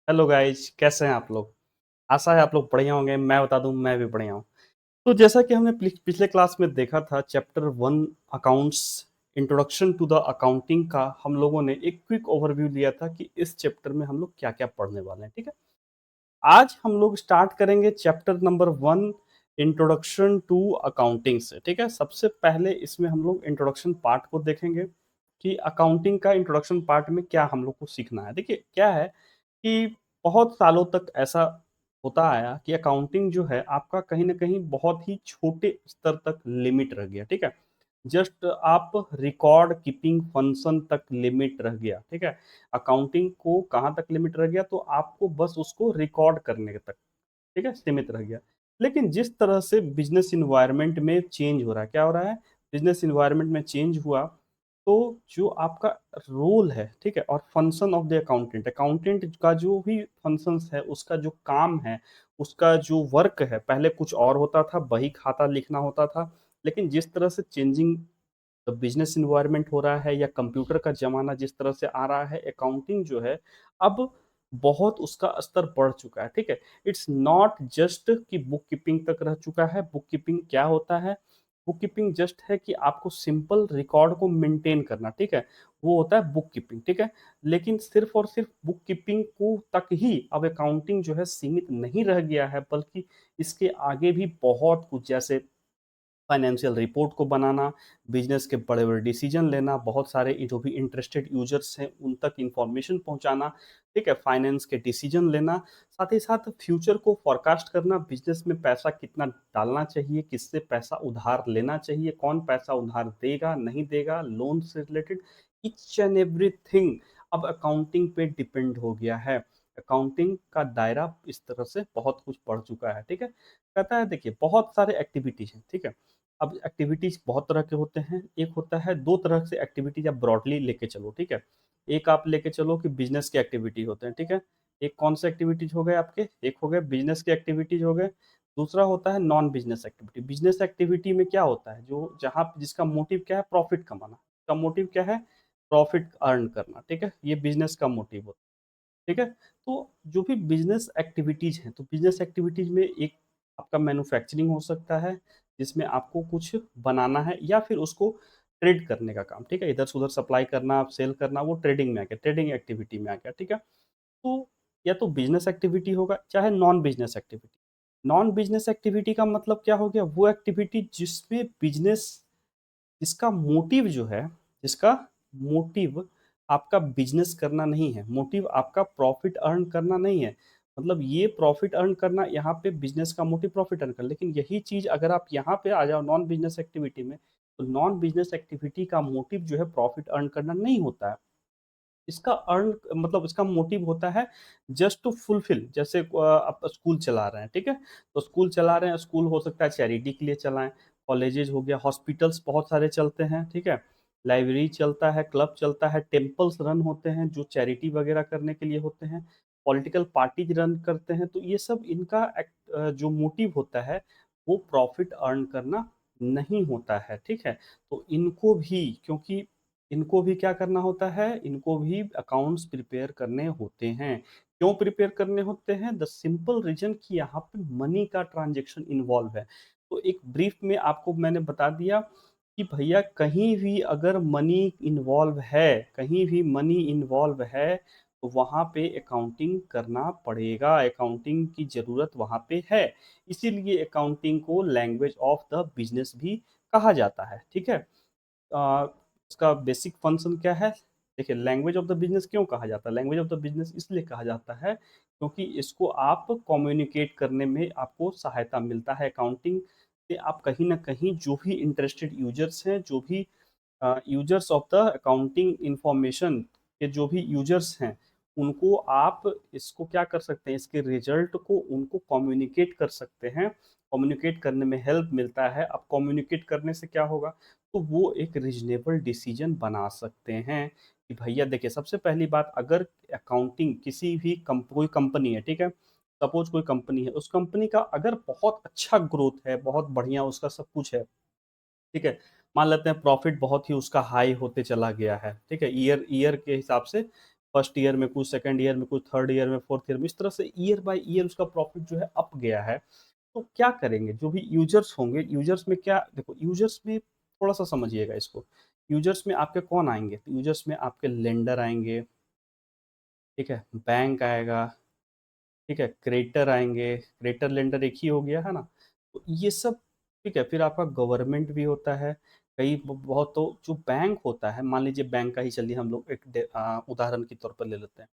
Hello guys, कैसे हैं आप लोग। आशा है आप लोग बढ़िया होंगे। मैं बता दूं, मैं भी बढ़िया हूं। तो जैसा कि हमने पिछले क्लास में देखा था, chapter 1 accounts, introduction to the accounting का हम लोगों ने एक क्विक ओवरव्यू लिया था कि इस चैप्टर में हम लोग क्या क्या पढ़ने वाले हैं। ठीक है, आज हम लोग स्टार्ट करेंगे chapter number 1, introduction to accounting से। ठीक है, सबसे पहले इसमें हम लोग इंट्रोडक्शन पार्ट को देखेंगे कि अकाउंटिंग का इंट्रोडक्शन पार्ट में क्या हम लोग को सीखना है। देखिए क्या है कि बहुत सालों तक ऐसा होता आया कि अकाउंटिंग जो है आपका कहीं न कहीं बहुत ही छोटे स्तर तक लिमिट रह गया। ठीक है? जस्ट आप रिकॉर्ड कीपिंग फंक्शन तक लिमिट रह गया। ठीक है? अकाउंटिंग को कहाँ तक लिमिट रह गया, तो आपको बस उसको रिकॉर्ड करने तक, ठीक है, सीमित रह गया। लेकिन जिस तरह से बिज़नेस एनवायरनमेंट में चेंज हो रहा है, क्या हो रहा है? बिज़नेस एनवायरनमेंट में चेंज हुआ, तो जो आपका रोल है, ठीक है, और function of the accountant, accountant का जो भी फंक्शंस है, उसका जो काम है, उसका जो वर्क है, पहले कुछ और होता था, बही खाता लिखना होता था। लेकिन जिस तरह से चेंजिंग बिजनेस इन्वायरमेंट हो रहा है या कंप्यूटर का ज़माना जिस तरह से आ रहा है, अकाउंटिंग जो है अब बहुत उसका स्तर बढ़ चुका है। ठीक है? इट्स नॉट जस्ट कि बुक कीपिंग तक रह चुका है। बुक कीपिंग क्या होता है? बुक कीपिंग जस्ट है कि आपको सिंपल रिकॉर्ड को मेंटेन करना, ठीक है? वो होता है बुक कीपिंग, ठीक है? लेकिन सिर्फ़ और सिर्फ़ बुक कीपिंग को तक ही अब अकाउंटिंग जो है सीमित नहीं रह गया है, बल्कि इसके आगे भी बहुत कुछ, जैसे फाइनेंशियल रिपोर्ट को बनाना, बिजनेस के बड़े-बड़े डिसीजन लेना, बहुत सारे जो भी इंटरेस्टेड यूज़र्स हैं, उन तक इन्फॉर्मेशन पहुँचाना, ठीक है? फाइनेंस के डिसीजन लेना, साथ ही साथ फ्यूचर को फ़ोरकास्ट करना, बिज़नेस में पैसा कितना डालना चाहिए, किससे पैसा उधार लेना चाहिए, कौन पैसा उधार देगा, नहीं देगा, लोन से रिलेटेड ईच एंड एवरीथिंग अब अकाउंटिंग पे डिपेंड हो गया है। अकाउंटिंग का दायरा इस तरह से बहुत कुछ बढ़ चुका है, ठीक है? कहता है देखिए बहुत सारे एक्टिविटीज़ हैं, ठीक है? अब एक्टिविटीज़ बहुत तरह के होते हैं। एक होता है 2 तरह से एक्टिविटीज़ आप ब्रॉडली लेके चलो, ठीक है? एक आप लेके चलो कि बिज़नेस के एक्टिविटी होते हैं, ठीक है? एक कौन से एक्टिविटीज़ हो गए आपके? एक हो गए बिज़नेस के एक्टिविटीज़ हो गए, दूसरा होता है non business activity. Business activity में क्या होता है? जो जहाँ जिसका मोटिव क्या है? प्रॉफ़िट कमाना। इसका मोटिव क्या है? प्रॉफ़िट अर्न करना, ठीक है? ये बिज़नेस का मोटिव होता है। ठीक है? तो जो भी बिज़नेस एक्टिविटीज़ हैं, तो बिज़नेस एक्टिविटीज़ में एक आपका मैन्युफैक्चरिंग हो सकता है, जिसमें आपको कुछ बनाना है या फिर उसको ट्रेड करने का काम, ठीक है? इधर-उधर सप्लाई करना, सेल करना, वो ट्रेडिंग में आ गया, ट्रेडिंग एक्टिविटी में आ गया, ठीक है? तो या तो बिज़नेस एक्टिविटी होगा, चाहे non business activity. Non business activity का मतलब क्या हो गया? वो एक्टिविटी जिसमें बिज़नेस, इसका मोटिव जो है, इसका मोटिव आपका बिज़नेस करना नहीं है, मोटिव आपका प्रॉफ़िट अर्न करना नहीं है। मतलब ये प्रॉफ़िट अर्न करना, यहाँ पे बिज़नेस का मोटिव प्रॉफ़िट अर्न करना, लेकिन यही चीज़ अगर आप यहाँ पे आ जाओ नॉन बिज़नेस एक्टिविटी में, तो नॉन बिज़नेस एक्टिविटी का मोटिव जो है प्रॉफ़िट अर्न करना नहीं होता है। इसका अर्न मतलब इसका मोटिव होता है जस्ट टू फुलफिल, जैसे आप स्कूल चला रहे हैं, ठीक है? तो स्कूल चला रहे हैं, स्कूल हो सकता है चैरिटी के लिए चलाएँ, कॉलेजेस हो गया, हॉस्पिटल्स बहुत सारे चलते हैं, ठीक है? लाइब्रेरी चलता है, क्लब चलता है, टेम्पल्स रन होते हैं जो चैरिटी वगैरह करने के लिए होते हैं, पॉलिटिकल पार्टीज़ रन करते हैं, तो ये सब इनका जो मोटिव होता है, वो प्रॉफिट अर्न करना नहीं होता है, ठीक है? तो इनको भी, क्योंकि इनको भी क्या करना होता है, इनको भी अकाउंट्स प्रिपेयर करने होते हैं। क्यों प्रिपेयर करने होते हैं? द सिंपल रीज़न कि यहाँ पे मनी का ट्रांज़ैक्शन इन्वॉल्व है। तो एक ब्रीफ में आपको मैंने बता दिया कि भैया कहीं भी अगर मनी इन्वॉल्व है, कहीं भी मनी इन्वॉल्व है, तो वहाँ पे अकाउंटिंग करना पड़ेगा, अकाउंटिंग की ज़रूरत वहाँ पे है। इसीलिए अकाउंटिंग को लैंग्वेज ऑफ द बिज़नेस भी कहा जाता है, ठीक है? अ, इसका बेसिक फंक्शन क्या है? देखिए लैंग्वेज ऑफ द बिज़नेस क्यों कहा जाता है? लैंग्वेज ऑफ द बिज़नेस इसलिए कहा जाता है क्योंकि इसको आप कम्युनिकेट करने में आपको सहायता मिलता है। अकाउंटिंग से आप कहीं न कहीं जो भी इंटरेस्टेड यूज़र्स हैं, जो भी users of the accounting information के जो भी यूज़र्स हैं, उनको आप इसको क्या कर सकते हैं, इसके रिज़ल्ट को उनको कम्युनिकेट कर सकते हैं। कम्युनिकेट करने में हेल्प मिलता है। अब कम्युनिकेट करने से क्या होगा? तो वो एक रीज़नेबल डिसीज़न बना सकते हैं कि भैया देखिए, सबसे पहली बात, अगर अकाउंटिंग किसी भी कोई कंपनी है, ठीक है? सपोज़ कोई कंपनी है, उस कंपनी का अगर बहुत अच्छा ग्रोथ है, बहुत बढ़िया उसका सब कुछ है, ठीक है? मान लेते हैं प्रॉफ़िट बहुत ही उसका हाई होते चला गया है, ठीक है? ईयर ईयर के हिसाब से फर्स्ट ईयर में कुछ, सेकंड ईयर में कुछ, थर्ड ईयर में, फोर्थ ईयर में, इस तरह से ईयर बाय ईयर उसका प्रॉफिट जो है अप गया है। तो क्या करेंगे जो भी यूजर्स होंगे, यूजर्स में क्या देखो, यूजर्स में थोड़ा सा समझिएगा इसको। यूजर्स में आपके कौन आएंगे? तो यूजर्स में आपके लेंडर आएंगे, ठीक है, बैंक आएगा, ठीक है, क्रेडिटर आएंगे, क्रेडिटर लेंडर एक ही हो गया है ना। तो ये सब, ठीक है, फिर आपका गवर्नमेंट भी होता है। कई बहुत, तो जो बैंक होता है, मान लीजिए बैंक का ही चलिए हम लोग एक उदाहरण के तौर पर ले लेते हैं।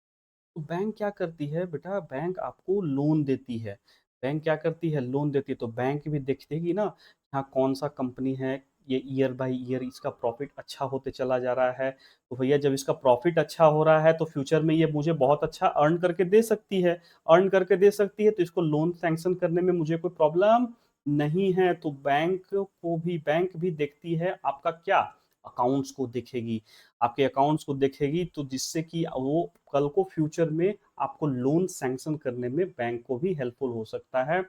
तो बैंक क्या करती है बेटा, बैंक आपको लोन देती है। बैंक क्या करती है? लोन देती है। तो बैंक भी देखेगी ना, हाँ कौन सा कंपनी है, ये ईयर बाय ईयर इसका प्रॉफिट अच्छा होते चला जा रहा है। तो भैया जब इसका प्रॉफिट अच्छा हो रहा है तो फ्यूचर में ये मुझे बहुत अच्छा अर्न करके दे सकती है। अर्न करके दे सकती है तो इसको लोन सैंक्शन करने में मुझे कोई प्रॉब्लम नहीं है। तो बैंक भी देखती है आपका क्या, अकाउंट्स को देखेगी। आपके अकाउंट्स को देखेगी तो जिससे कि वो कल को फ्यूचर में आपको लोन सैंक्शन करने में बैंक को भी हेल्पफुल हो सकता है।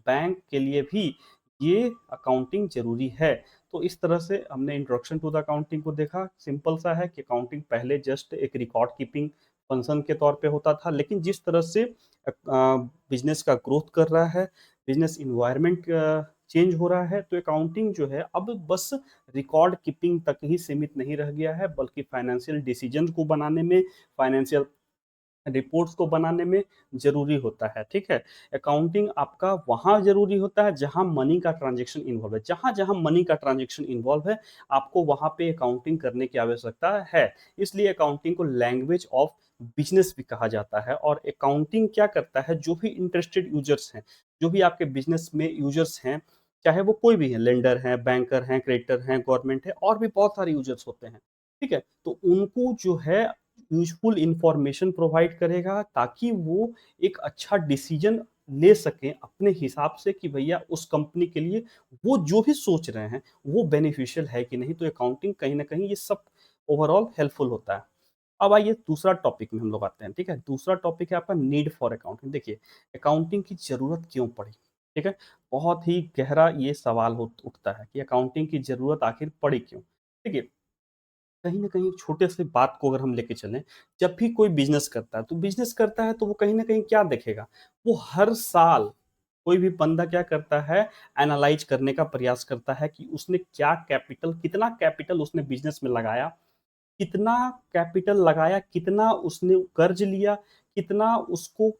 बैंक के लिए भी ये अकाउंटिंग जरूरी है। तो इस तरह से हमने इंट्रोडक्शन टू द अकाउंटिंग को देखा। सिंपल सा है कि अकाउंटिंग पहले जस्ट एक रिकॉर्ड कीपिंग फंक्शन के तौर पे होता था, लेकिन जिस तरह से बिजनेस का ग्रोथ कर रहा है, बिजनेस इन्वायरमेंट चेंज हो रहा है, तो अकाउंटिंग जो है अब बस रिकॉर्ड कीपिंग तक ही सीमित नहीं रह गया है, बल्कि फाइनेंशियल डिसीजन को बनाने में, फाइनेंशियल रिपोर्ट्स को बनाने में ज़रूरी होता है, ठीक है? अकाउंटिंग आपका वहाँ ज़रूरी होता है जहाँ मनी का ट्रांज़ैक्शन इन्वॉल्व है। जहाँ-जहाँ मनी का ट्रांज़ैक्शन इन्वॉल्व है, आपको वहाँ पे अकाउंटिंग करने की आवश्यकता है। इसलिए अकाउंटिंग को लैंग्वेज ऑफ बिज़नेस भी कहा जाता है। और अकाउंटिंग क्या करता है, जो भी इंटरेस्टेड यूज़र्स हैं, जो भी आपके बिज़नेस में यूज़र्स हैं, चाहे वो कोई भी हैं, लेंडर हैं, बैंकर हैं, क्रेडिटर हैं, गवर्नमेंट है, और भी बहुत सारे यूज़र्स होते हैं, ठीक है? तो उनको जो है यूज़फुल इन्फॉर्मेशन प्रोवाइड करेगा, ताकि वो एक अच्छा डिसीजन ले सकें अपने हिसाब से कि भैया उस कंपनी के लिए वो जो भी सोच रहे हैं वो बेनिफिशियल है कि नहीं। तो अकाउंटिंग कहीं ना कहीं ये सब ओवरऑल हेल्पफुल होता है। अब आइए दूसरा टॉपिक में हम लोग आते हैं, ठीक है। दूसरा टॉपिक है आपका नीड फॉर अकाउंटिंग। देखिए, अकाउंटिंग की जरूरत क्यों पड़ी, ठीक है। बहुत ही गहरा ये सवाल उठता है कि अकाउंटिंग की जरूरत आखिर पड़ी क्यों। देखिए, कहीं न कहीं एक छोटे से बात को अगर हम लेके चलें, जब भी कोई बिज़नेस करता है, तो बिज़नेस करता है तो वो कहीं न कहीं क्या देखेगा? वो हर साल कोई भी बंदा क्या करता है, एनालाइज़ करने का प्रयास करता है कि उसने क्या कैपिटल, कितना कैपिटल उसने बिज़नेस में लगाया, कितना कैपिटल लगाया, कितना उसने कर्ज़ लिया, कितना उसको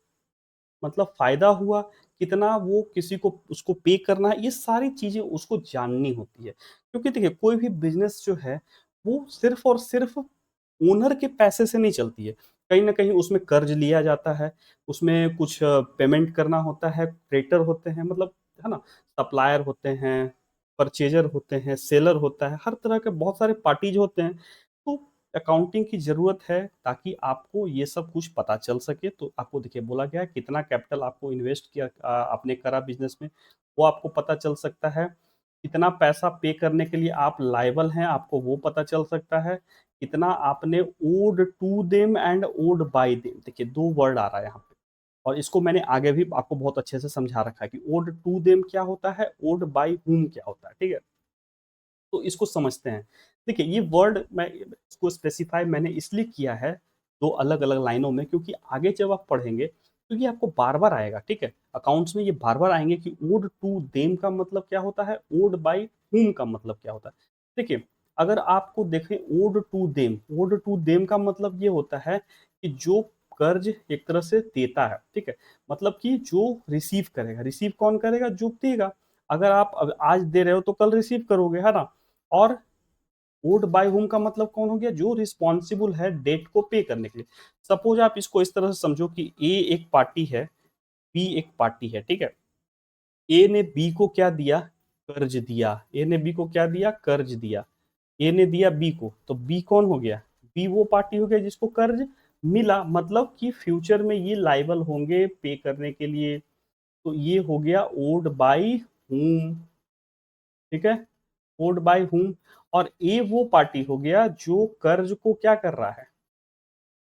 मतलब फ़ायदा हुआ, कितना वो किसी को उसको पे करना है, ये सारी चीज़ें उसको जाननी होती है। क्योंकि देखिए, कोई भी बिज़नेस जो है, वो सिर्फ़ और सिर्फ़ ओनर के पैसे से नहीं चलती है। कहीं न कहीं उसमें कर्ज़ लिया जाता है, उसमें कुछ पेमेंट करना होता है, क्रेडिटर होते हैं, मतलब है ना? सप्लायर होते हैं, परचेज़र होते हैं, सेलर होता है, हर तरह के बहुत सारे पार्टीज़ होते हैं। तो अकाउंटिंग की ज़रूरत है ताकि आपको ये सब कुछ पता चल सके। तो आपको देखिए बोला गया है कितना कैपिटल आपको इन्वेस्ट किया, आपने करा बिज़नेस में, वो आपको पता चल सकता है। कितना पैसा पे करने के लिए आप लायबल हैं, आपको वो पता चल सकता है। कितना आपने owed to them and owed by them, देखिए 2 वर्ड आ रहा है यहाँ पे। और इसको मैंने आगे भी आपको बहुत अच्छे से समझा रखा है कि ओड टू देम क्या होता है, ओड बाय व्हॉम क्या होता है, ठीक है? तो इसको समझते हैं। देखिए, ये वर्ड मैं इसको स्पेसिफ़ाई मैंने इसलिए किया है 2 अलग-अलग लाइनों में, क्योंकि आगे जब आप पढ़ेंगे तो ये आपको बार-बार आएगा, ठीक है? अकाउंट्स में ये बार-बार आएँगे कि ओड टू देम का मतलब क्या होता है, ओड बाय व्हॉम का मतलब क्या होता है। देखिए, अगर आपको देखें ओड टू देम का मतलब ये होता है कि जो कर्ज़ एक तरह से देता है, ठीक है? मतलब कि जो रिसीव करेगा, रिसीव कौन करेगा? जो देगा। अगर आप अब आज दे रहे हो तो कल रिसीव करोगे, है ना? और ओड बाय whom का मतलब कौन हो गया? जो रिस्पॉन्सिबल है डेट को पे करने के लिए। सपोज आप इसको इस तरह से समझो कि ए एक पार्टी है, बी एक पार्टी है, ठीक है? ए ने बी को क्या दिया? कर्ज दिया। ए ने बी को क्या दिया? कर्ज दिया। ए ने दिया बी को, तो बी कौन हो गया? बी वो पार्टी हो गया जिसको कर्ज मिला, मतलब कि फ्यूचर में ये लायबल होंगे पे करने के लिए। तो ये हो गया ओड बाय whom, ठीक है? Owed by whom। और ए वो पार्टी हो गया जो कर्ज को क्या कर रहा है,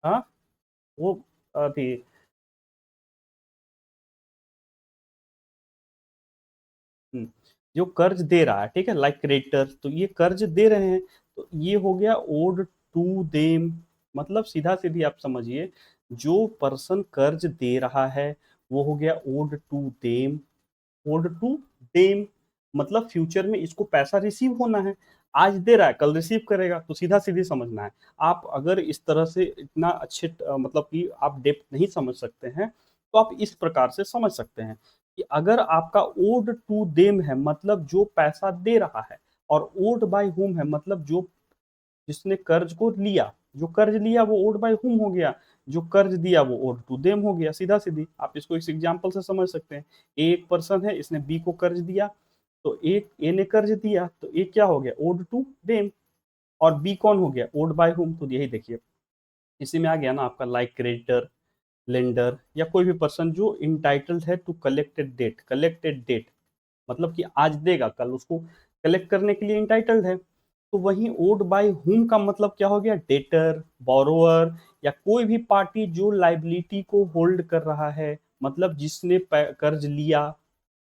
हाँ, वो अभी हम्म, जो कर्ज दे रहा है, ठीक है, लाइक क्रेडिटर, तो ये कर्ज दे रहे हैं। तो ये हो गया ओड टू देम, मतलब सीधा-सीधी आप समझिए, जो पर्सन कर्ज दे रहा है, वो हो गया owed to them. Owed to them मतलब फ्यूचर में इसको पैसा रिसीव होना है। आज दे रहा है, कल रिसीव करेगा, तो सीधा-सीधी समझना है। आप अगर इस तरह से इतना अच्छे मतलब कि आप डेप्थ नहीं समझ सकते हैं, तो आप इस प्रकार से समझ सकते हैं कि अगर आपका ओड टू देम है, मतलब जो पैसा दे रहा है, और ओड बाय व्हॉम है, मतलब जो जिसने कर्ज को लिया, जो कर्ज लिया वो ओड बाय व्हॉम हो गया, जो कर्ज दिया वो ओड टू देम हो गया, सीधा-सीधी। आप इसको इस एग्जांपल से समझ सकते हैं। ए एक पर्सन है, इसने बी को कर्ज दिया, तो एक ए ने कर्ज दिया, तो ए क्या हो गया? Owed to them. और बी कौन हो गया? Owed by whom. तो यही देखिए, इसी में आ गया ना आपका लाइक क्रेडिटर, लेंडर या कोई भी पर्सन जो इंटाइटल्ड है टू कलेक्टेड डेट मतलब कि आज देगा, कल उसको कलेक्ट करने के लिए इंटाइटल्ड है। तो वहीं ओड बाय हुम का मतलब क्या हो गया? डेटर, बोरोअर या कोई भी पार्टी जो लाइबिलिटी को होल्ड कर रहा है, मतलब जिसने कर्ज लिया।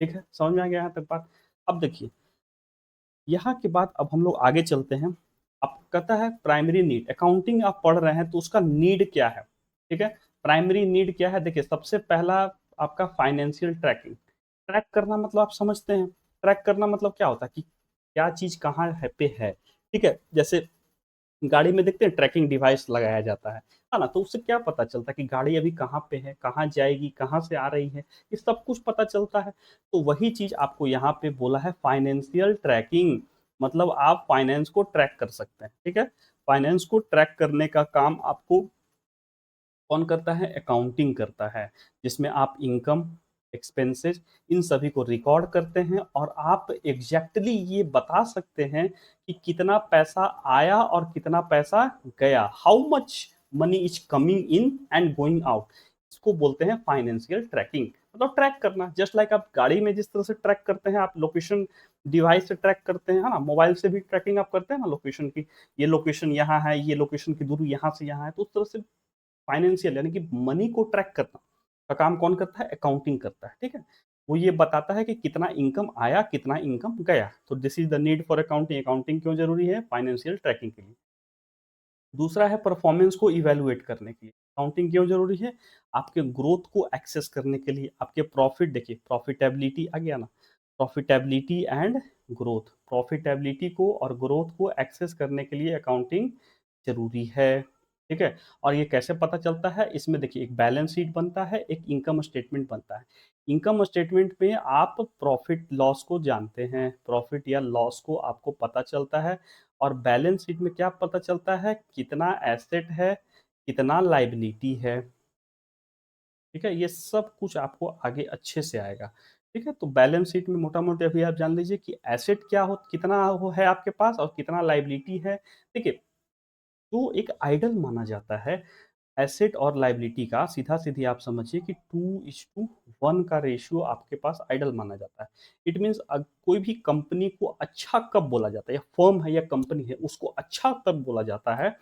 ठीक है, समझ में आ गया यहाँ तक बात? अब देखिए, यहाँ के बाद अब हम लोग आगे चलते हैं। अब कहता है प्राइमरी नीड, अकाउंटिंग आप पढ़ रहे हैं तो उसका नीड क्या है? ठीक है, प्राइमरी नीड क्या है? देखिए, सबसे पहला आपका फाइनेंशियल ट्रैकिंग। ट्रैक करना मतलब आप समझते हैं, ट्रैक करना मतलब क्या होता है कि क्या चीज कहाँ है पे है। ठीक है, जैसे गाड़ी में देखते हैं ट्रैकिंग डिवाइस लगाया जाता है ना? तो उससे क्या पता चलता है कि गाड़ी अभी कहाँ पे है, कहाँ जाएगी, कहाँ से आ रही है, ये सब कुछ पता चलता है। तो वही चीज आपको यहाँ पे बोला है फाइनेंशियल ट्रैकिंग, मतलब आप फाइनेंस को ट्रैक कर सकते हैं। ठीक है, फाइनेंस को ट्रैक करने का काम आपको कौन करता है? अकाउंटिंग करता है, जिसमें आप इनकम, एक्सपेंसेस इन सभी को रिकॉर्ड करते हैं और आप एग्जैक्टली ये बता सकते हैं कि कितना पैसा आया और कितना पैसा गया, how much money is coming in and going out. इसको बोलते हैं फाइनेंशियल ट्रैकिंग, मतलब ट्रैक करना। जस्ट लाइक आप गाड़ी में जिस तरह से ट्रैक करते हैं, आप लोकेशन डिवाइस से ट्रैक करते हैं, है ना? मोबाइल से भी ट्रैकिंग आप करते हैं ना लोकेशन की, ये लोकेशन यहाँ है, ये लोकेशन की दूरी यहाँ से यहाँ है, तो उस तरह से फाइनेंशियल यानी कि मनी को ट्रैक करना का काम कौन करता है? अकाउंटिंग करता है। ठीक है, वो ये बताता है कि कितना इनकम आया, कितना इनकम गया। तो this is the need for accounting. Accounting क्यों जरूरी है? फाइनेंशियल ट्रैकिंग के लिए। दूसरा है परफॉर्मेंस को इवैल्यूएट करने के लिए। अकाउंटिंग क्यों ज़रूरी है? आपके ग्रोथ को एक्सेस करने के लिए, आपके प्रॉफिट देखिए, प्रॉफिटेबिलिटी आ गया ना? प्रॉफिटेबिलिटी एंड ग्रोथ, प्रॉफिटेबिलिटी को और ग्रोथ को एक्सेस करने के लिए अकाउंटिंग ज़रूरी है। ठीक है? और ये कैसे पता चलता है? इसमें देखिए, एक बैलेंस शीट बनता है, एक इनकम स्टेटमेंट बनता है। इनकम स्टेटमेंट में आप प्रॉफिट लॉस को जानते हैं, प्रॉफिट या लॉस को आपको पता चलता है। और बैलेंस शीट में क्या पता चलता है? कितना एसेट है, कितना लायबिलिटी है। ठीक है, ये सब कुछ आपको आगे अच्छे से आएगा। ठीक है, तो बैलेंस शीट में मोटा मोटी अभी आप जान लीजिए कि एसेट क्या हो, कितना हो है आपके पास और कितना लायबिलिटी है। देखिए, जो एक आइडल माना जाता है एसेट और लायबिलिटी का, सीधा-सीधी आप समझिए कि 2:1 का रेशियो आपके पास आइडल माना जाता है। इट मीन्स कोई भी कंपनी को अच्छा कब बोला जाता है, या फर्म है या कंपनी है, उसको अच्छा तब बोला जाता है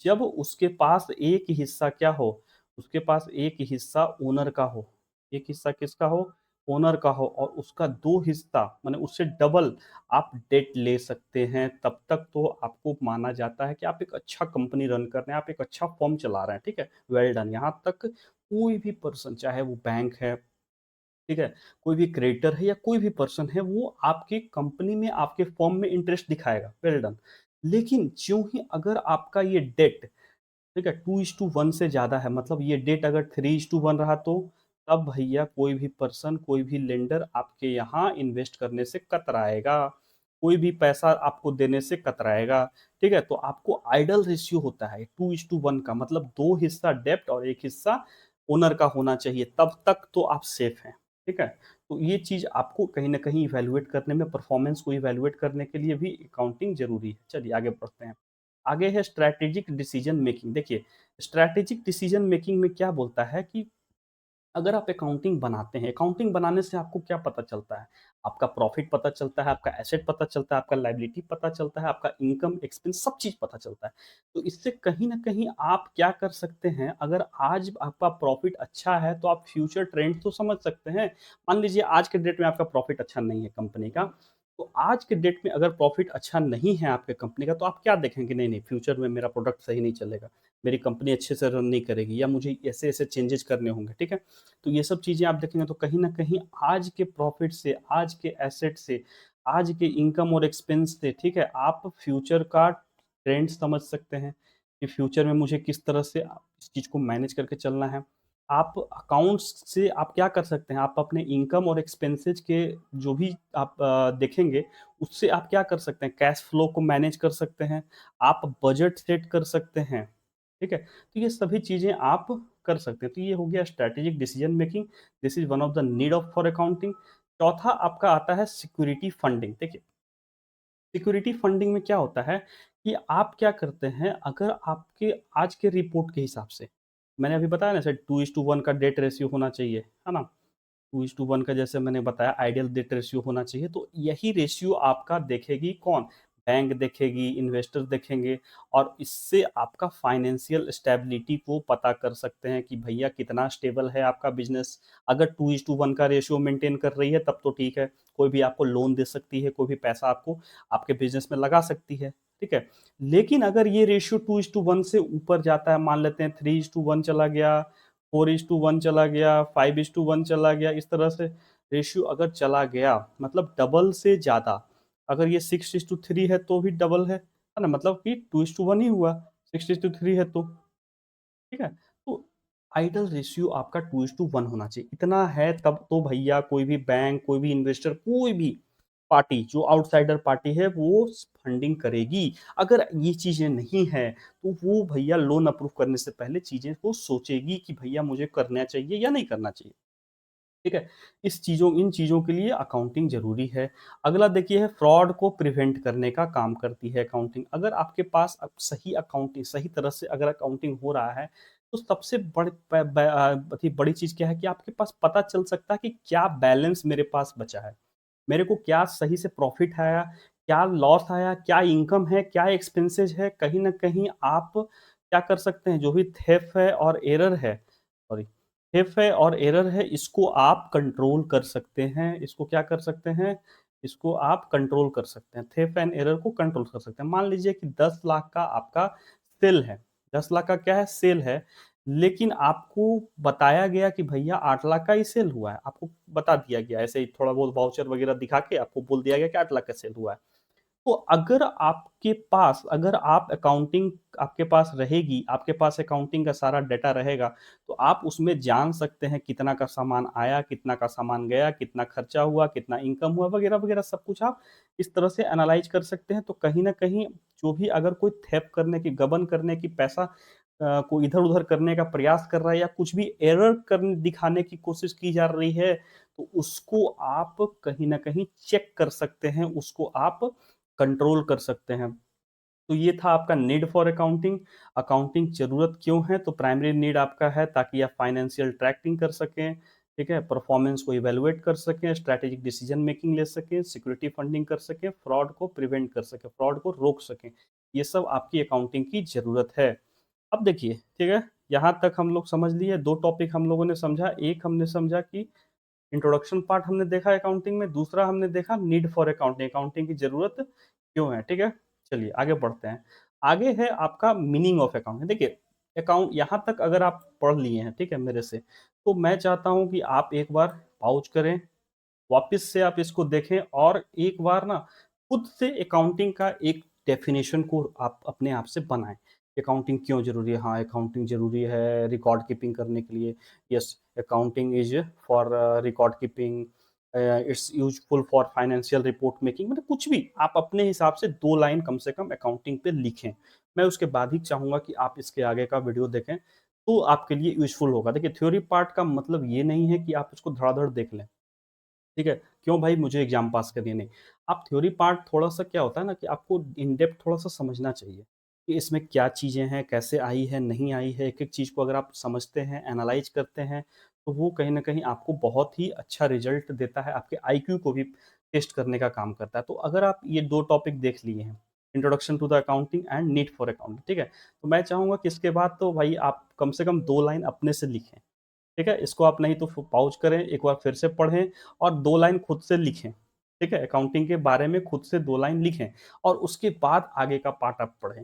जब उसके पास एक हिस्सा क्या हो, उसके पास एक हिस्सा ओनर का हो। एक हिस्सा किसका हो? ओनर का हो, और उसका 2 हिस्सा माने उससे डबल आप डेट ले सकते हैं, तब तक तो आपको माना जाता है कि आप एक अच्छा कंपनी रन कर रहे हैं, आप एक अच्छा फर्म चला रहे हैं। ठीक है? Well done. यहाँ तक कोई भी पर्सन, चाहे वो बैंक है, ठीक है? कोई भी क्रेडिटर है या कोई भी पर्सन है, वो आपकी कंपनी में, आपके फर्म में इंटरेस्ट दिखाएगा, वेल डन। लेकिन ज्यों ही अगर आपका ये डेट, ठीक है, 2:1 से ज़्यादा है, मतलब ये डेट अगर 3:1 रहा, तो तब भैया कोई भी पर्सन, कोई भी लेंडर आपके यहाँ इन्वेस्ट करने से कतराएगा, कोई भी पैसा आपको देने से कतराएगा। ठीक है? तो आपको आइडल रेशियो होता है 2:1 का, मतलब 2 हिस्सा डेब्ट और 1 हिस्सा ओनर का होना चाहिए, तब तक तो आप सेफ हैं। ठीक है? तो ये चीज़ आपको कहीं न कहीं इवैल्यूएट करने में, परफॉर्मेंस को इवैल्यूएट करने के लिए भी अकाउंटिंग ज़रूरी है। चलिए आगे बढ़ते हैं। आगे है स्ट्रैटेजिक डिसीजन मेकिंग। देखिए, स्ट्रैटेजिक डिसीजन मेकिंग में क्या बोलता है कि अगर आप अकाउंटिंग बनाते हैं, अकाउंटिंग बनाने से आपको क्या पता चलता है? आपका प्रॉफिट पता चलता है, आपका एसेट पता चलता है, आपका लायबिलिटी पता चलता है, आपका इनकम, एक्सपेंस सब चीज़ पता चलता है। तो इससे कहीं न कहीं आप क्या कर सकते हैं, अगर आज आपका प्रॉफिट अच्छा है, तो आप फ्यूचर ट्रेंड तो समझ सकते हैं। मान लीजिए आज के डेट में आपका प्रॉफिट अच्छा नहीं है कंपनी का, तो आज के डेट में अगर प्रॉफ़िट अच्छा नहीं है आपके कंपनी का, तो आप क्या देखेंगे? नहीं, नहीं, फ्यूचर में मेरा प्रोडक्ट सही नहीं चलेगा, मेरी कंपनी अच्छे से रन नहीं करेगी या मुझे ऐसे-ऐसे चेंजेज़ करने होंगे, ठीक है? तो ये सब चीज़ें आप देखेंगे तो कहीं न कहीं आज के प्रॉफ़िट से, आज के एसेट से, आज के इनकम और एक्सपेंस से, ठीक है? आप फ्यूचर का ट्रेंड समझ सकते हैं कि फ्यूचर में मुझे किस तरह से इस चीज़ को मैनेज करके चलना है। आप अकाउंट्स से आप क्या कर सकते हैं, आप अपने इनकम और एक्सपेंसेस के जो भी आप देखेंगे, उससे आप क्या कर सकते हैं, कैश फ्लो को मैनेज कर सकते हैं, आप बजट सेट कर सकते हैं, ठीक है? तो ये सभी चीज़ें आप कर सकते हैं। तो ये हो गया strategic decision making, this is one of the need of for accounting. चौथा आपका आता है सिक्योरिटी फंडिंग। देखिए, सिक्योरिटी फंडिंग में क्या होता है कि आप क्या करते हैं, अगर आपके आज के रिपोर्ट के हिसाब से, मैंने अभी बताया ना सर 2:1 का डेट रेशियो होना चाहिए, है ना? 2:1 का जैसे मैंने बताया आइडियल डेट रेशियो होना चाहिए, तो यही रेशियो आपका देखेगी कौन? बैंक देखेगी, इन्वेस्टर देखेंगे और इससे आपका फाइनेंशियल स्टेबिलिटी को पता कर सकते हैं कि भैया कितना स्टेबल है आपका बिज़नेस। अगर 2:1 का रेशियो मेंटेन कर रही है तब तो ठीक है, कोई भी आपको लोन दे सकती है, कोई भी पैसा आपको आपके बिज़नेस में लगा सकती है, ठीक है? लेकिन अगर ये रेशियो 2:1 से ऊपर जाता है, मान लेते हैं 3:1 चला गया, 4:1 चला गया, 5:1 चला गया, इस तरह से रेशियो अगर चला गया, मतलब डबल से ज़्यादा, अगर ये 6:3 है तो भी डबल है ना? मतलब कि 2:1 ही हुआ, 6:3 है तो, ठीक है? तो आइडल रेशियो आपका 2:1 होना चाहिए। इतना है तब तो भैया कोई भी बैंक, कोई भी इन्वेस्टर, कोई भी पार्टी जो आउटसाइडर पार्टी है वो फंडिंग करेगी। अगर ये चीज़ें नहीं हैं, तो वो भैया लोन अप्रूव करने से पहले चीज़ें को सोचेगी कि भैया मुझे करना चाहिए या नहीं करना चाहिए। ठीक है? इन चीज़ों के लिए अकाउंटिंग ज़रूरी है। अगला देखिए है फ्रॉड को प्रिवेंट करने का काम करती है अकाउंटिंग। अगर आपके पास अब सही तरह से अगर अकाउंटिंग हो रहा है, तो सबसे अति बड़ी चीज़ क्या है कि आपके पास पता चल सकता है कि क्या बैलेंस मेरे पास बचा है। मेरे को क्या सही से प्रॉफ़िट आया, क्या लॉस आया, क्या इनकम है, क्या एक्सपेंसेस है, कहीं न कहीं आप क्या कर सकते हैं, जो भी थेफ़्ट है और एरर है, सॉरी, थेफ़्ट है और एरर है, इसको आप कंट्रोल कर सकते हैं। इसको क्या कर सकते हैं, इसको आप कंट्रोल कर सकते हैं। थेफ़्ट एंड एरर को कंट्रोल कर सकते हैं। मान लीजिए कि 10 लाख का आपका सेल है, 10 लाख का क्या है, सेल है, लेकिन आपको बताया गया कि भैया 8 लाख का ही सेल हुआ है। आपको बता दिया गया, ऐसे ही थोड़ा बहुत वाउचर वगैरह दिखा के आपको बोल दिया गया कि 8 लाख का सेल हुआ है। तो अगर आप अकाउंटिंग आपके पास रहेगी, आपके पास अकाउंटिंग का सारा डाटा रहेगा, तो आप उसमें जान सकते हैं कितना का सामान आया, कितना का सामान गया, कितना खर्चा हुआ, कितना इनकम हुआ, वगैरह-वगैरह सब कुछ आप इस तरह से एनालाइज़ कर सकते हैं। तो कहीं न कहीं जो भी अगर कोई थेफ़्ट करने की, गबन करने की, पैसा को इधर-उधर करने का प्रयास कर रहा है या कुछ भी एरर दिखाने की कोशिश की जा रही है, तो उसको आप कहीं न कहीं चेक कर सकते हैं, उसको आप कंट्रोल कर सकते हैं। तो ये था आपका नीड फॉर अकाउंटिंग। अकाउंटिंग ज़रूरत क्यों है? तो प्राइमरी नीड आपका है ताकि आप फाइनेंशियल ट्रैकिंग कर सकें, ठीक है? परफॉर्मेंस को इवैल्यूएट कर सकें, स्ट्रैटेजिक डिसीजन मेकिंग ले सकें, सिक्योरिटी फंडिंग कर सकें, फ्रॉड को प्रिवेंट कर सकें, फ्रॉड को रोक सकें। ये सब आपकी अकाउंटिंग की ज़रूरत है। अब देखिए, ठीक है? यहाँ तक हम लोग समझ लिए, 2 टॉपिक हम लोगों ने समझा। एक हमने समझा कि इंट्रोडक्शन पार्ट हमने देखा अकाउंटिंग में, दूसरा हमने देखा नीड फॉर अकाउंटिंग, अकाउंटिंग की ज़रूरत क्यों है, ठीक है? चलिए आगे बढ़ते हैं। आगे है आपका मीनिंग ऑफ अकाउंटिंग। देखिए, अकाउंट यहाँ तक अगर आप पढ़ लिए हैं, ठीक है, मेरे से, तो मैं चाहता हूँ कि आप एक बार पॉज़ करें, वापस से आप इसको देखें और एक बार ना खुद से अकाउंटिंग का एक डेफिनेशन को आप अपने आप से बनाएँ। अकाउंटिंग क्यों ज़रूरी है? हाँ, अकाउंटिंग ज़रूरी है रिकॉर्ड कीपिंग करने के लिए। Yes, accounting is for record keeping, it's useful for financial report making, मतलब कुछ भी आप अपने हिसाब से 2 लाइन कम से कम अकाउंटिंग पे लिखें। मैं उसके बाद ही चाहूँगा कि आप इसके आगे का वीडियो देखें, तो आपके लिए यूज़फुल होगा। देखिए, थ्योरी पार्ट का मतलब ये नहीं है कि आप इसको धड़ाधड़ देख लें। ठीक है? क्यों भाई मुझे एग्ज़ाम पास करनी है, नहीं। आप थ्योरी पार्ट थोड़ा-सा क्या होता है ना कि आपको इन डेप्थ थोड़ा-सा समझना चाहिए, कि इसमें क्या चीज़ें हैं, कैसे आई है, नहीं आई है। एक-एक चीज़ को अगर आप समझते हैं, एनालाइज़ करते हैं, तो वो कहीं न कहीं आपको बहुत ही अच्छा रिज़ल्ट देता है, आपके आईक्यू को भी टेस्ट करने का काम करता है। तो अगर आप ये 2 टॉपिक देख लिए हैं, introduction to the accounting and need for accounting, ठीक है? तो मैं चाहूँगा कि इसके बाद तो भाई आप कम से कम 2 लाइन अपने से लिखें। ठीक है? इसको आप नहीं तो फ़िर पॉज़ करें, एक बार फिर से पढ़ें और 2 लाइन खुद से लिखें। ठीक है? अकाउंटिंग के बारे में खुद से 2 लाइन लिखें और उसके बाद आगे का पार्ट आप पढ़ें।